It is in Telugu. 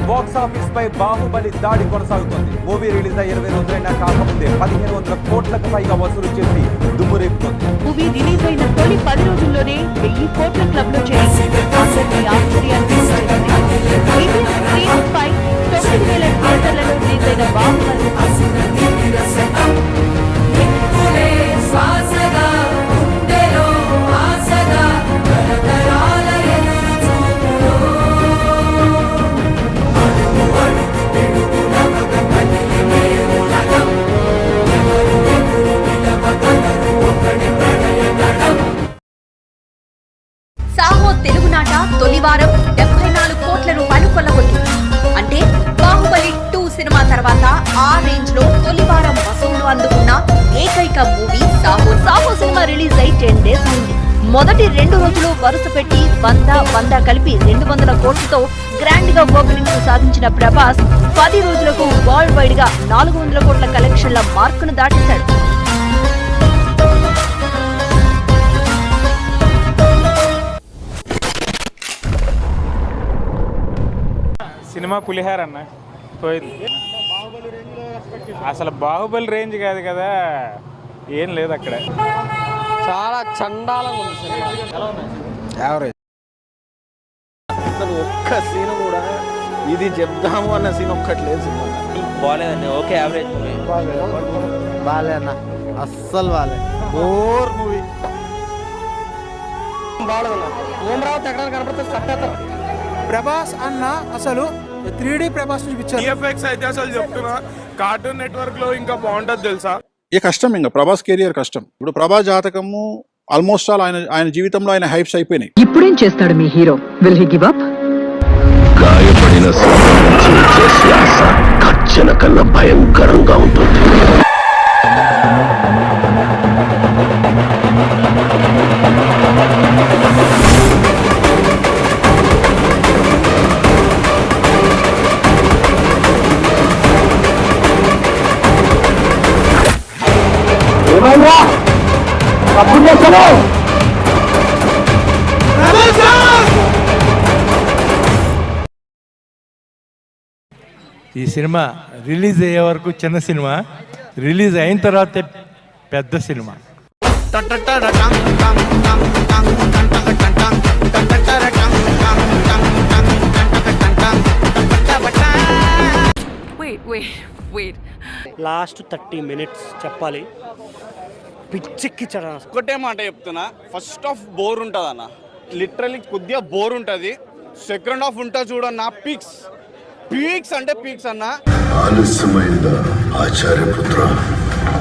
బాక్స్ ఆఫీస్ పై బాహుబలి దాడి కొనసాగుతుంది. మూవీ రిలీజ్ అయ్యి 20 రోజులైనా కాకముందే 1500 కోట్లకు పైగా వసూలు చేసి దుమ్ము రేపుతోంది. మూవీ రిలీజ్ అయిన తొలి 10 రోజుల్లోనే 1000 కోట్ల క్లబ్ లో చేరి అందరినీ ఆశ్చర్యానికి గురిచేసింది. ఇండియన్ స్క్రీన్ పై 9000 థియేటర్లలో రిలీజ్ అయిన బాహుబలి సాహో తెలుగునాట తొలివారం 74 కోట్ల రూపాయలు కొల్లగొట్టింది. అంటే బాహుబలి 2 సినిమా తర్వాత ఆ రేంజ్ లో తొలివారం వసూళ్లు అందుకున్న ఏకైక movie Saaho. Saaho cinema release అయి 10 డేస్ అయింది. మొదటి 2 రోజులు వరుస పెట్టి 100 కలిపి 200 కోట్లతో గ్రాండ్ గా ఓపెనింగ్ సాధించిన ప్రభాస్ 10 రోజులకు వరల్డ్ వైడ్ గా 400 కోట్ల కలెక్షన్ల మార్కును దాటేశాడు. సినిమా పులిహార అన్న పోయింది. అసలు బాహుబలి రేంజ్ కాదు కదా, ఏం లేదు అక్కడ. చాలా చండాలంగా ఉంది సినిమా. యావరేజ్. అసలు ఒక్క సీన్ కూడా ఇది చెప్దాము అన్న సీన్ ఒక్కటి లేదు సినిమా. బాగాలేదండి, ఓకే యావరేజ్ మూవీ. బాలే అన్న, అస్సలు బాలే. Bore movie. బాగాలేదన్న. ఓమరావు ఎక్కడ కనపడుతుంది సత్యాతరం. ప్రభాస్ అన్న అసలు 3D ప్రభాస్ చూపించారు. విఎఫ్ఎక్స్ అయితే అసలు చెప్తున్నా కార్టూన్ నెట్వర్క్ లో ఇంకా బాగుంటది తెలుసా. ఏ కష్టం, ఇంకా ప్రభాస్ కెరియర్ కష్టం. ఇప్పుడు ప్రభాస్ జాతకము ఆల్మోస్ట్ ఆల్ ఆయన జీవితంలో ఆయన హైప్స్ అయిపోయినాయి. ఇప్పుడేం చేస్తాడు మీ hero? Will he give up? గాయపడిన శ్వాస కచ్చన కన్నా భయంకరంగా ఉంటుంది. ఈ సినిమా రిలీజ్ అయ్యే వరకు చిన్న సినిమా, రిలీజ్ అయిన తర్వాత పెద్ద సినిమా. లాస్ట్ 30 minutes చెప్పాలి, పిచ్చెక్కించాడు. ఒకటే మాట చెప్తున్నా, ఫస్ట్ హాఫ్ బోర్ ఉంటుంది అన్న, లిటరలీ కొద్దిగా బోర్ ఉంటుంది. సెకండ్ హాఫ్ ఉంటుంది చూడన్న, పీక్స్ అంటే పీక్స్ అన్న. ఆలస్యమైందా ఆచార్యపుత్ర?